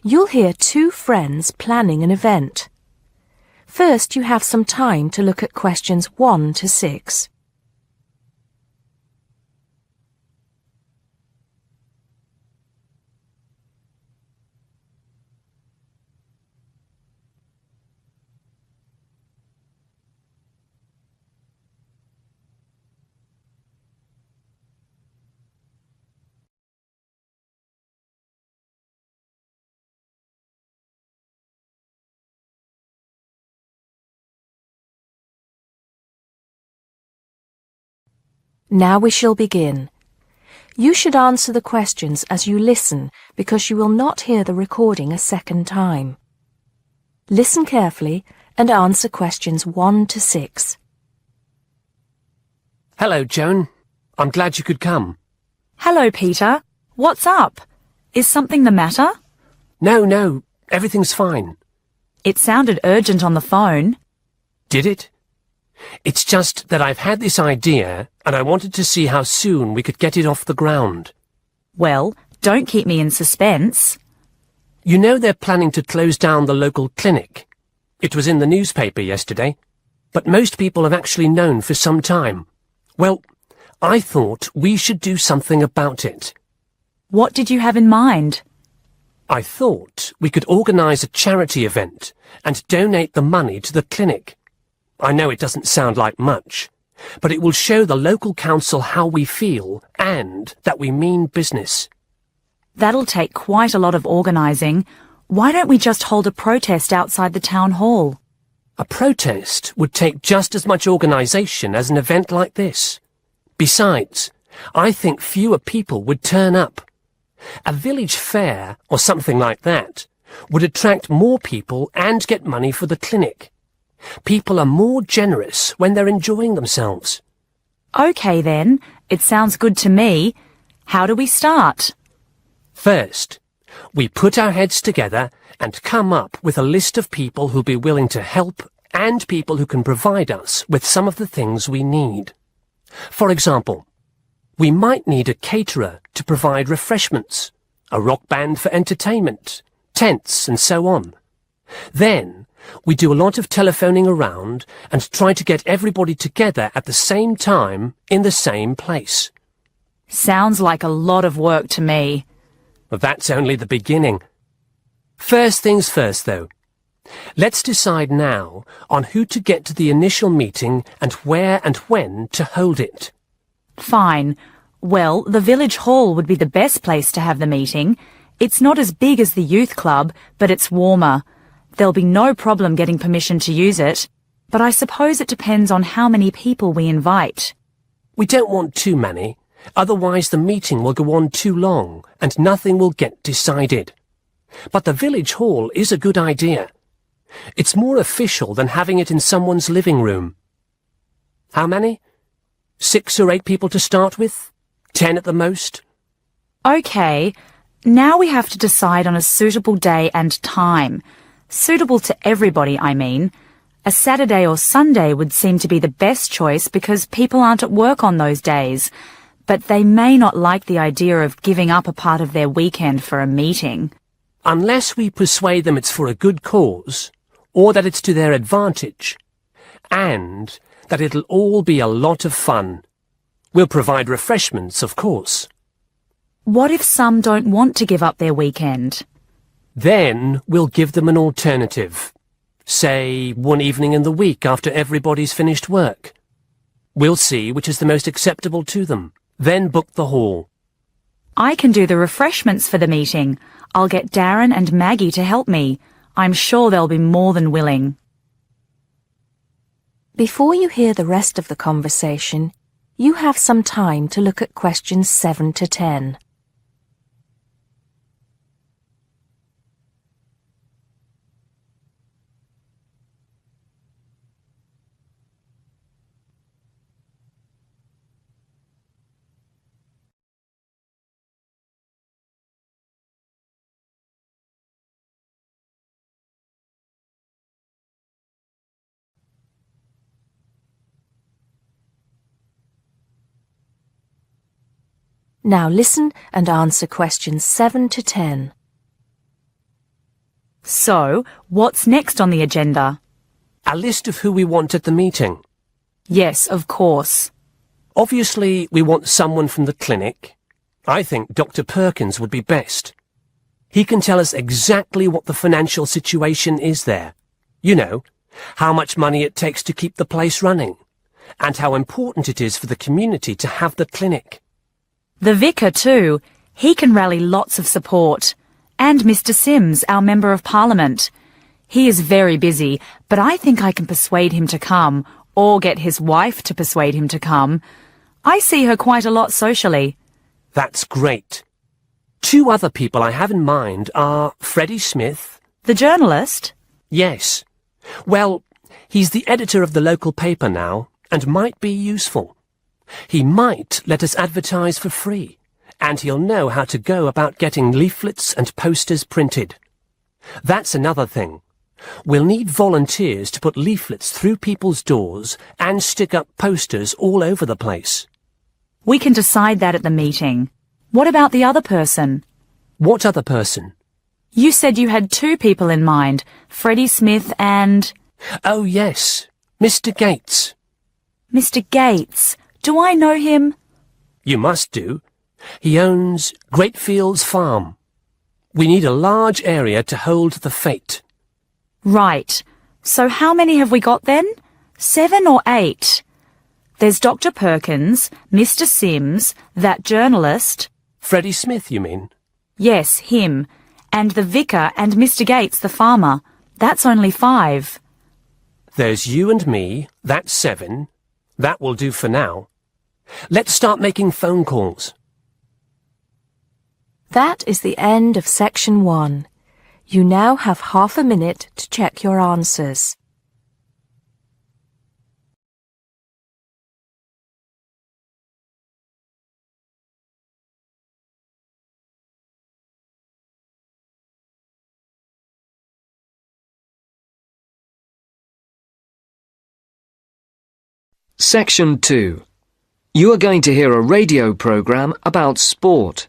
You'll hear two friends planning an event. First, you have some time to look at questions 1 to 6. Now we shall begin. You should answer the questions as you listen because you will not hear the recording a second time. Listen carefully and answer questions 1 to 6. Hello, Joan. I'm glad you could come. Hello, Peter. What's up? Is something the matter? No, everything's fine. It sounded urgent on the phone. Did it? It's just that I've had this idea and I wanted to see how soon we could get it off the ground. Well, don't keep me in suspense. You know they're planning to close down the local clinic. It was in the newspaper yesterday, but most people have actually known for some time. Well, I thought we should do something about it. What did you have in mind? I thought we could organise a charity event and donate the money to the clinic. I know it doesn't sound like much, but it will show the local council how we feel and that we mean business. That'll take quite a lot of organising. Why don't we just hold a protest outside the town hall? A protest would take just as much organisation as an event like this. Besides, I think fewer people would turn up. A village fair or something like that would attract more people and get money for the clinic. People are more generous when they're enjoying themselves. OK then, it sounds good to me. How do we start? First, we put our heads together and come up with a list of people who'll be willing to help and people who can provide us with some of the things we need. For example, we might need a caterer to provide refreshments, a rock band for entertainment, tents and so on. Then, we do a lot of telephoning around and try to get everybody together at the same time in the same place. Sounds like a lot of work to me. But that's only the beginning. First things first, though. Let's decide now on who to get to the initial meeting and where and when to hold it. Fine. Well, the village hall would be the best place to have the meeting. It's not as big as the youth club, but it's warmer. There'll be no problem getting permission to use it, but I suppose it depends on how many people we invite. We don't want too many, otherwise the meeting will go on too long and nothing will get decided. But the village hall is a good idea. It's more official than having it in someone's living room. How many? 6 or 8 people to start with? 10 at the most? OK, now we have to decide on a suitable day and time. Suitable to everybody, I mean. A Saturday or Sunday would seem to be the best choice because people aren't at work on those days. But they may not like the idea of giving up a part of their weekend for a meeting. Unless we persuade them it's for a good cause, or that it's to their advantage, and that it'll all be a lot of fun. We'll provide refreshments, of course. What if some don't want to give up their weekend? Then we'll give them an alternative. Say, one evening in the week after everybody's finished work. We'll see which is the most acceptable to them. Then book the hall. I can do the refreshments for the meeting. I'll get Darren and Maggie to help me. I'm sure they'll be more than willing. Before you hear the rest of the conversation, you have some time to look at questions 7 to 10. Now listen and answer questions 7 to 10. So, what's next on the agenda? A list of who we want at the meeting. Yes, of course. Obviously, we want someone from the clinic. I think Dr. Perkins would be best. He can tell us exactly what the financial situation is there. You know, how much money it takes to keep the place running, and how important it is for the community to have the clinic. The vicar too. He can rally lots of support. And Mr. Sims, our Member of Parliament. He is very busy, but I think I can persuade him to come, or get his wife to persuade him to come. I see her quite a lot socially. That's great. 2 other people I have in mind are Freddie Smith. The journalist? Yes. Well, he's the editor of the local paper now, and might be useful. He might let us advertise for free, and he'll know how to go about getting leaflets and posters printed. That's another thing. We'll need volunteers to put leaflets through people's doors and stick up posters all over the place. We can decide that at the meeting. What about the other person? What other person? You said you had 2 people in mind, Freddie Smith and... Oh, yes, Mr. Gates. Mr. Gates. Do I know him? You must do. He owns Greatfields Farm. We need a large area to hold the fete. Right. So how many have we got then? 7 or 8? There's Dr. Perkins, Mr. Sims, that journalist... Freddie Smith, you mean? Yes, him. And the vicar and Mr. Gates, the farmer. That's only 5. There's you and me. That's 7. That will do for now. Let's start making phone calls. That is the end of section 1. You now have half a minute to check your answers. Section 2. You are going to hear a radio program about sport.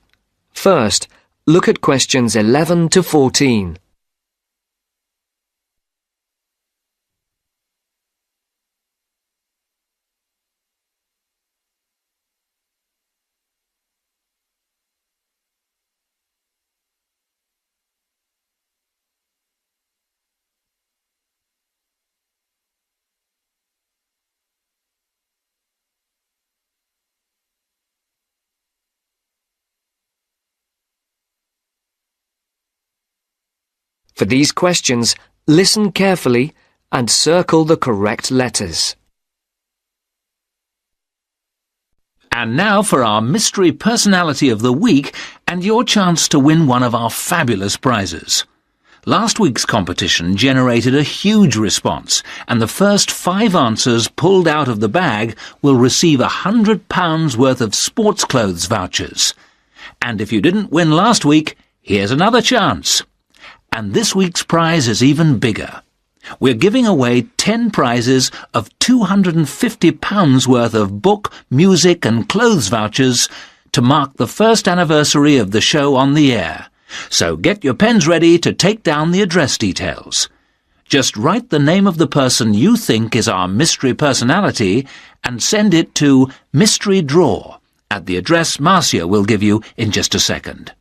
First, look at questions 11 to 14. For these questions, listen carefully and circle the correct letters. And now for our Mystery Personality of the Week and your chance to win one of our fabulous prizes. Last week's competition generated a huge response, and the first 5 answers pulled out of the bag will receive £100 worth of sports clothes vouchers. And if you didn't win last week, here's another chance. And this week's prize is even bigger. We're giving away 10 prizes of £250 worth of book, music and clothes vouchers to mark the first anniversary of the show on the air. So get your pens ready to take down the address details. Just write the name of the person you think is our mystery personality and send it to Mystery Draw at the address Marcia will give you in just a second.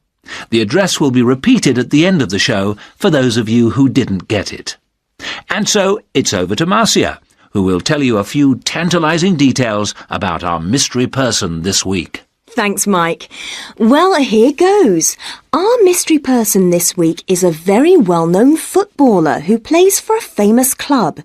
The address will be repeated at the end of the show for those of you who didn't get it. And so it's over to Marcia, who will tell you a few tantalizing details about our mystery person this week. Thanks, Mike. Well, here goes. Our mystery person this week is a very well-known footballer who plays for a famous club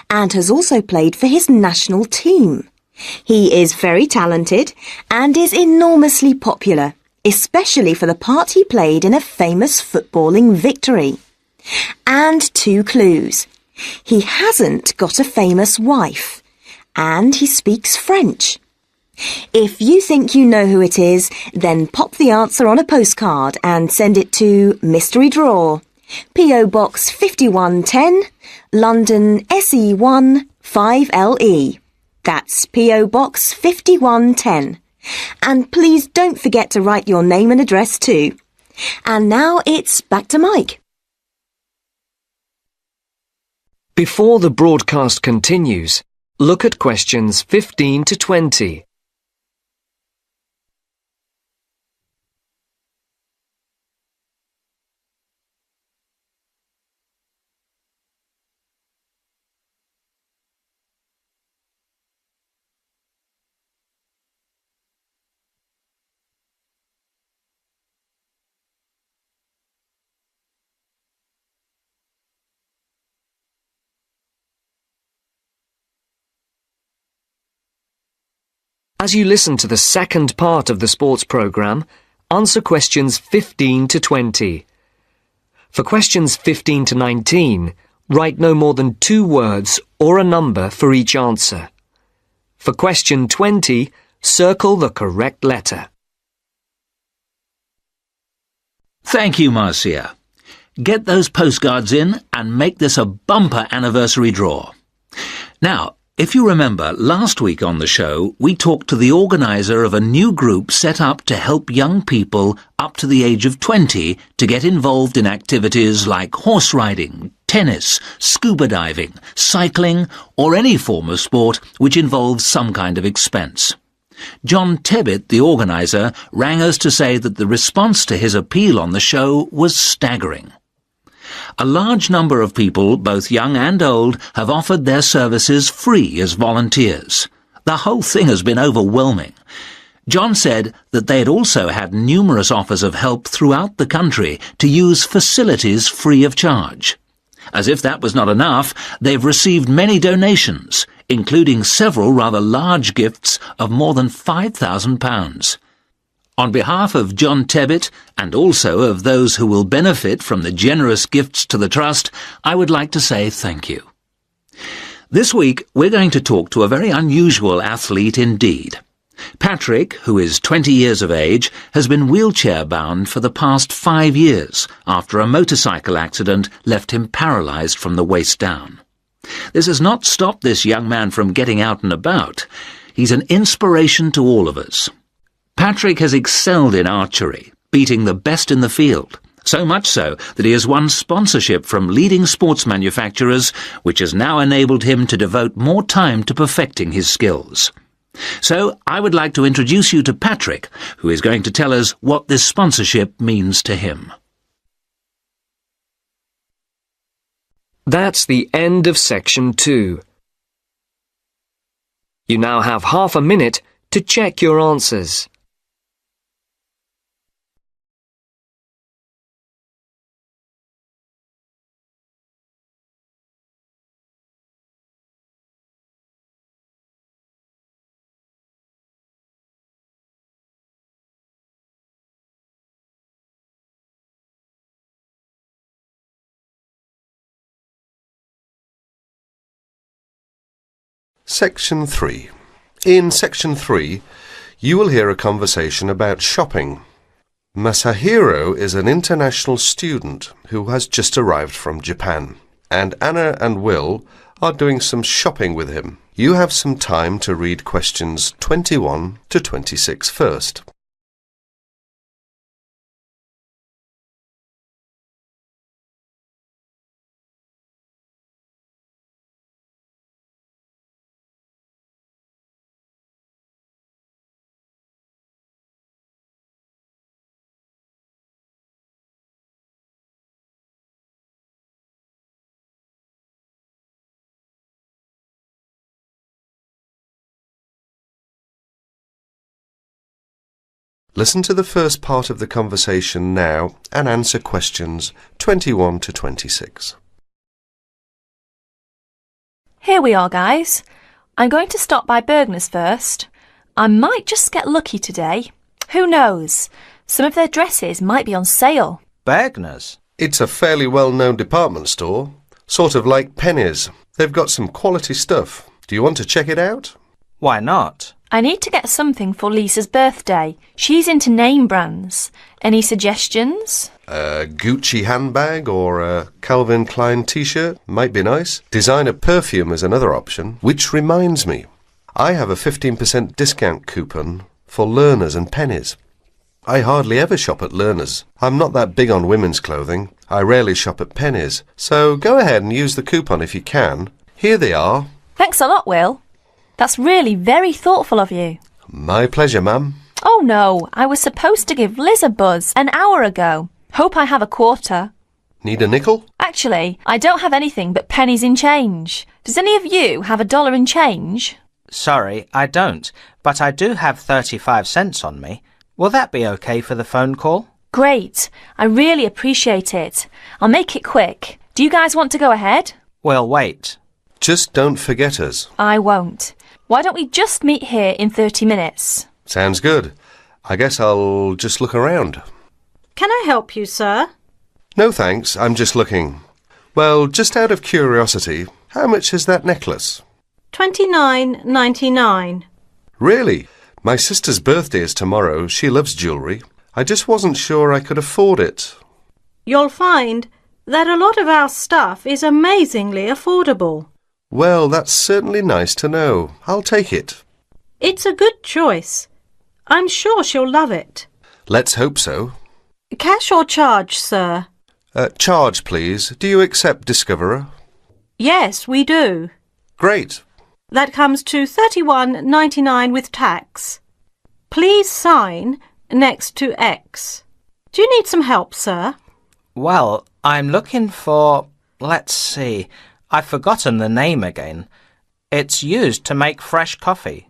and has also played for his national team. He is very talented and is enormously popular, especially for the part he played in a famous footballing victory. And 2 clues. He hasn't got a famous wife, and he speaks French. If you think you know who it is, then pop the answer on a postcard and send it to Mystery Draw, P.O. Box 5110, London SE1 5LE. That's P.O. Box 5110. And please don't forget to write your name and address too. And now it's back to Mike. Before the broadcast continues, look at questions 15 to 20. As you listen to the second part of the sports programme, answer questions 15 to 20. For questions 15 to 19, write no more than 2 words or a number for each answer. For question 20, circle the correct letter. Thank you, Marcia. Get those postcards in and make this a bumper anniversary draw. Now, if you remember, last week on the show, we talked to the organiser of a new group set up to help young people up to the age of 20 to get involved in activities like horse riding, tennis, scuba diving, cycling, or any form of sport which involves some kind of expense. John Tebbit, the organiser, rang us to say that the response to his appeal on the show was staggering. A large number of people, both young and old, have offered their services free as volunteers. The whole thing has been overwhelming. John said that they had also had numerous offers of help throughout the country to use facilities free of charge. As if that was not enough, they've received many donations, including several rather large gifts of more than £5,000. On behalf of John Tebbit, and also of those who will benefit from the generous gifts to the Trust, I would like to say thank you. This week, we're going to talk to a very unusual athlete indeed. Patrick, who is 20 years of age, has been wheelchair-bound for the past 5 years after a motorcycle accident left him paralysed from the waist down. This has not stopped this young man from getting out and about. He's an inspiration to all of us. Patrick has excelled in archery, beating the best in the field, so much so that he has won sponsorship from leading sports manufacturers, which has now enabled him to devote more time to perfecting his skills. So I would like to introduce you to Patrick, who is going to tell us what this sponsorship means to him. That's the end of section 2. You now have half a minute to check your answers. Section 3. In Section 3, you will hear a conversation about shopping. Masahiro is an international student who has just arrived from Japan, and Anna and Will are doing some shopping with him. You have some time to read questions 21 to 26 first. Listen to the first part of the conversation now and answer questions 21 to 26. Here we are, guys. I'm going to stop by Bergner's first. I might just get lucky today. Who knows? Some of their dresses might be on sale. Bergner's? It's a fairly well-known department store, sort of like Penny's. They've got some quality stuff. Do you want to check it out? Why not? I need to get something for Lisa's birthday. She's into name brands. Any suggestions? A Gucci handbag or a Calvin Klein t-shirt might be nice. Designer perfume is another option. Which reminds me, I have a 15% discount coupon for Learners and Pennies. I hardly ever shop at Learners. I'm not that big on women's clothing. I rarely shop at Penny's, so go ahead and use the coupon if you can. Here they are. Thanks a lot, Will. That's really very thoughtful of you. My pleasure, ma'am. Oh no, I was supposed to give Liz a buzz an hour ago. Hope I have a quarter. Need a nickel? Actually, I don't have anything but pennies in change. Does any of you have a dollar in change? Sorry, I don't, but I do have 35 cents on me. Will that be okay for the phone call? Great. I really appreciate it. I'll make it quick. Do you guys want to go ahead? We'll wait. Just don't forget us. I won't. Why don't we just meet here in 30 minutes? Sounds good. I guess I'll just look around. Can I help you, sir? No thanks, I'm just looking. Well, just out of curiosity, how much is that necklace? $29.99. Really? My sister's birthday is tomorrow. She loves jewellery. I just wasn't sure I could afford it. You'll find that a lot of our stuff is amazingly affordable. Well, that's certainly nice to know. I'll take it. It's a good choice. I'm sure she'll love it. Let's hope so. Cash or charge, sir? Charge, please. Do you accept Discoverer? Yes, we do. Great. That comes to $31.99 with tax. Please sign next to X. Do you need some help, sir? Well, I'm looking for... let's see. I've forgotten the name again. It's used to make fresh coffee.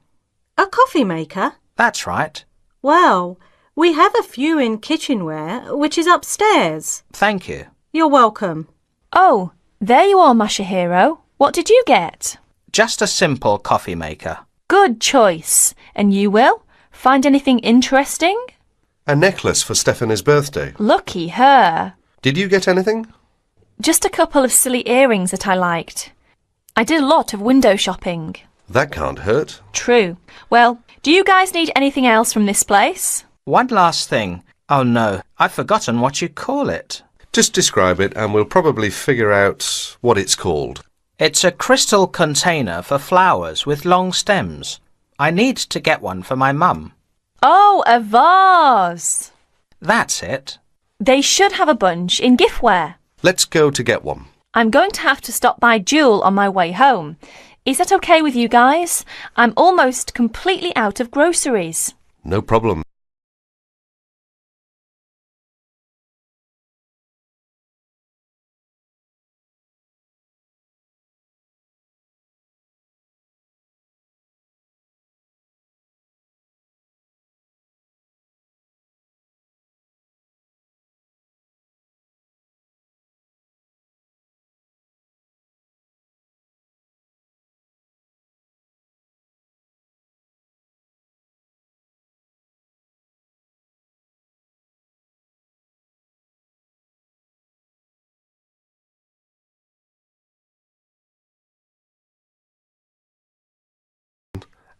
A coffee maker? That's right. Well, we have a few in kitchenware, which is upstairs. Thank you. You're welcome. Oh, there you are, Masahiro. What did you get? Just a simple coffee maker. Good choice. And you, Will? Find anything interesting? A necklace for Stephanie's birthday. Lucky her. Did you get anything? Just a couple of silly earrings that I liked. I did a lot of window shopping. That can't hurt. True. Well, do you guys need anything else from this place? One last thing. Oh no, I've forgotten what you call it. Just describe it and we'll probably figure out what it's called. It's a crystal container for flowers with long stems. I need to get one for my mum. Oh, a vase. That's it. They should have a bunch in giftware. Let's go to get one. I'm going to have to stop by Jewel on my way home. Is that okay with you guys? I'm almost completely out of groceries. No problem.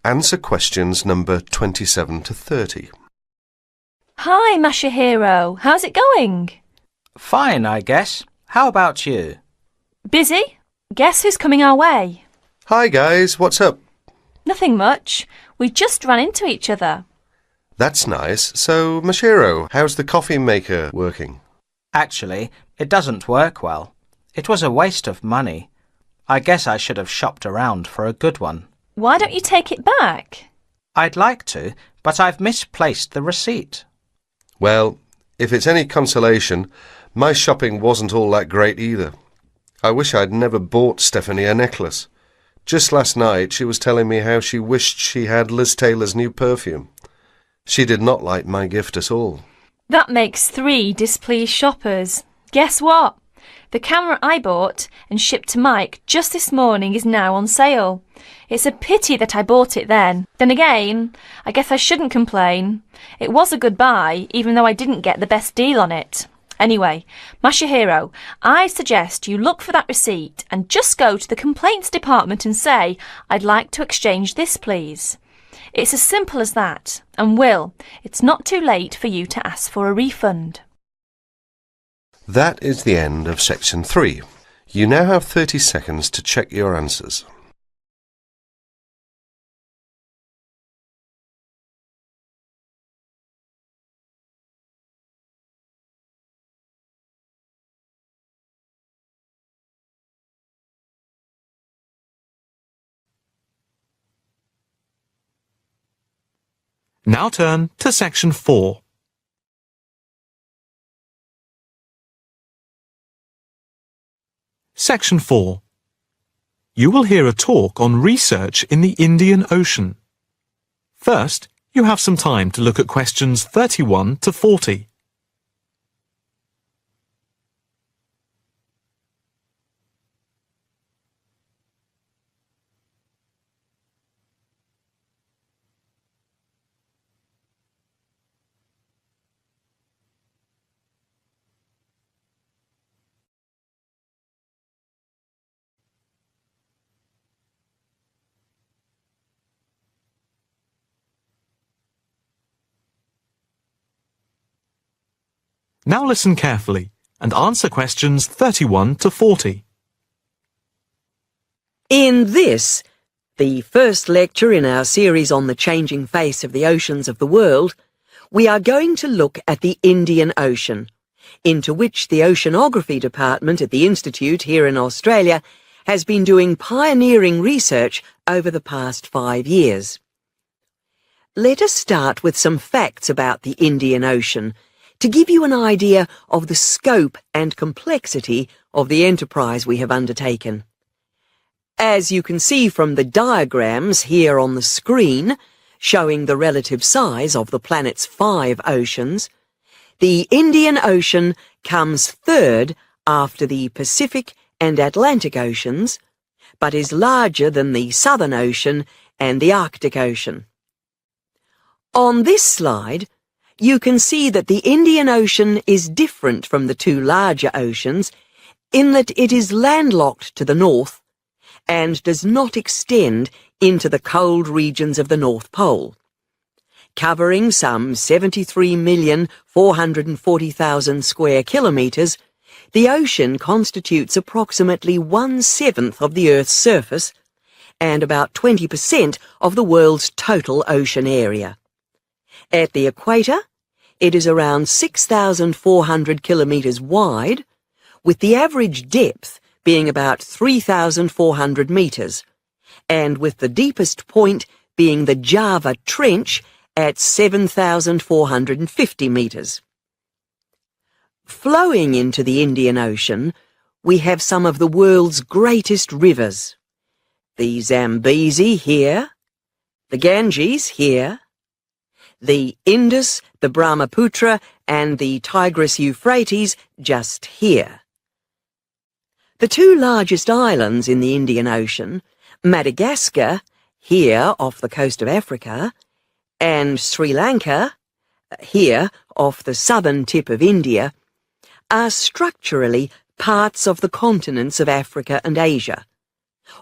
Answer questions number 27 to 30. Hi, Masahiro. How's it going? Fine, I guess. How about you? Busy? Guess who's coming our way? Hi guys, what's up? Nothing much. We just ran into each other. That's nice. So, Mashiro, how's the coffee maker working? Actually, it doesn't work well. It was a waste of money. I guess I should have shopped around for a good one. Why don't you take it back? I'd like to, but I've misplaced the receipt. Well, if it's any consolation, my shopping wasn't all that great either. I wish I'd never bought Stephanie a necklace. Just last night she was telling me how she wished she had Liz Taylor's new perfume. She did not like my gift at all. That makes 3 displeased shoppers. Guess what? The camera I bought and shipped to Mike just this morning is now on sale. It's a pity that I bought it then. Then again, I guess I shouldn't complain. It was a good buy, even though I didn't get the best deal on it. Anyway, Masahiro, I suggest you look for that receipt and just go to the complaints department and say, I'd like to exchange this, please. It's as simple as that. And Will, it's not too late for you to ask for a refund. That is the end of section 3. You now have 30 seconds to check your answers. Now turn to Section 4. Section 4. You will hear a talk on research in the Indian Ocean. First, you have some time to look at questions 31 to 40. Now listen carefully and answer questions 31 to 40. In this, the first lecture in our series on the changing face of the oceans of the world, we are going to look at the Indian Ocean, into which the Oceanography Department at the Institute here in Australia has been doing pioneering research over the past 5 years. Let us start with some facts about the Indian Ocean, to give you an idea of the scope and complexity of the enterprise we have undertaken. As you can see from the diagrams here on the screen, showing the relative size of the planet's 5 oceans, the Indian Ocean comes third after the Pacific and Atlantic Oceans, but is larger than the Southern Ocean and the Arctic Ocean. On this slide, you can see that the Indian Ocean is different from the 2 larger oceans in that it is landlocked to the north and does not extend into the cold regions of the North Pole. Covering some 73,440,000 square kilometres, the ocean constitutes approximately 1/7 of the Earth's surface and about 20% of the world's total ocean area. At the equator, it is around 6,400 kilometres wide, with the average depth being about 3,400 metres, and with the deepest point being the Java Trench at 7,450 metres. Flowing into the Indian Ocean, we have some of the world's greatest rivers. The Zambezi here, the Ganges here, the Indus, the Brahmaputra, and the Tigris-Euphrates just here. The 2 largest islands in the Indian Ocean, Madagascar, here off the coast of Africa, and Sri Lanka, here off the southern tip of India, are structurally parts of the continents of Africa and Asia,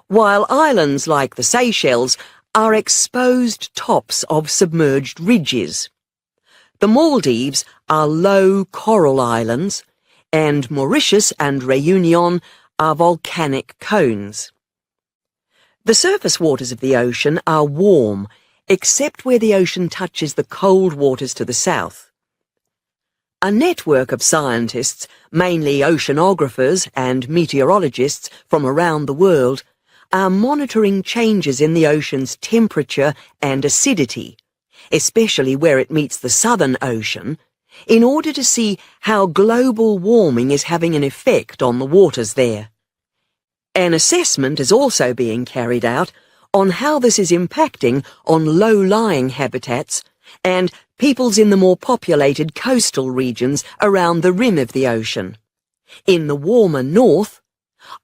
while islands like the Seychelles are exposed tops of submerged ridges. The Maldives are low coral islands, and Mauritius and Réunion are volcanic cones. The surface waters of the ocean are warm, except where the ocean touches the cold waters to the south. A network of scientists, mainly oceanographers and meteorologists from around the world, are monitoring changes in the ocean's temperature and acidity, especially where it meets the Southern Ocean, in order to see how global warming is having an effect on the waters there. An assessment is also being carried out on how this is impacting on low-lying habitats and peoples in the more populated coastal regions around the rim of the ocean. In the warmer north,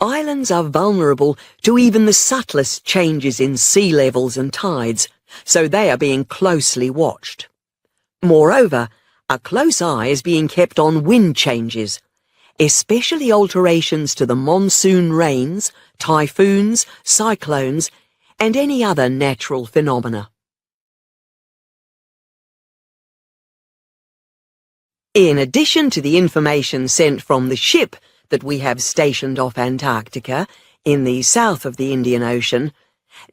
islands are vulnerable to even the subtlest changes in sea levels and tides, so they are being closely watched. Moreover, a close eye is being kept on wind changes, especially alterations to the monsoon rains, typhoons, cyclones, and any other natural phenomena. In addition to the information sent from the ship that we have stationed off Antarctica, in the south of the Indian Ocean,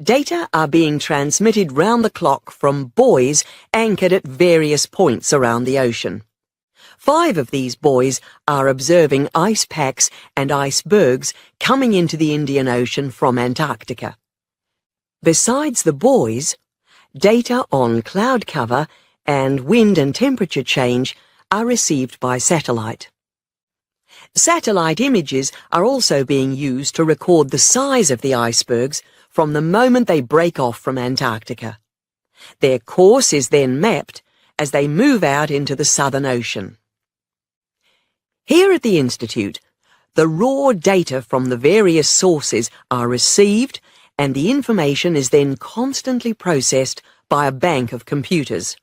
data are being transmitted round the clock from buoys anchored at various points around the ocean. 5 of these buoys are observing ice packs and icebergs coming into the Indian Ocean from Antarctica. Besides the buoys, Data on cloud cover and wind and temperature change are received by satellite. Satellite images are also being used to record the size of the icebergs from the moment they break off from Antarctica. Their course is then mapped as they move out into the Southern Ocean. Here at the Institute, the raw data from the various sources are received and the information is then constantly processed by a bank of computers.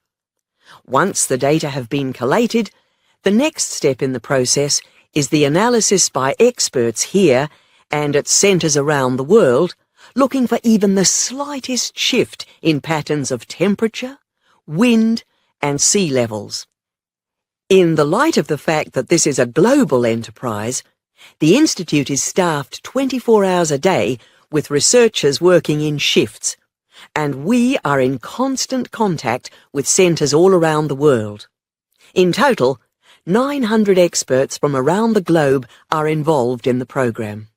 Once the data have been collated, the next step in the process is the analysis by experts here and at centres around the world, looking for even the slightest shift in patterns of temperature, wind, and sea levels. In the light of the fact that this is a global enterprise, the Institute is staffed 24 hours a day with researchers working in shifts, and we are in constant contact with centres all around the world. In total, 900 experts from around the globe are involved in the programme.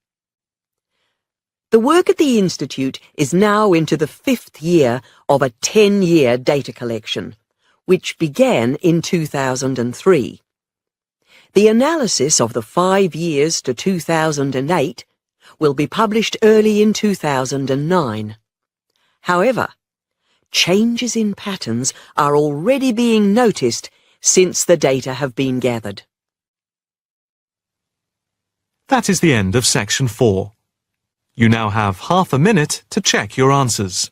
The work at the Institute is now into the 5th year of a 10-year data collection, which began in 2003. The analysis of the 5 years to 2008 will be published early in 2009. However, changes in patterns are already being noticed since the data have been gathered. That is the end of section 4. You now have half a minute to check your answers.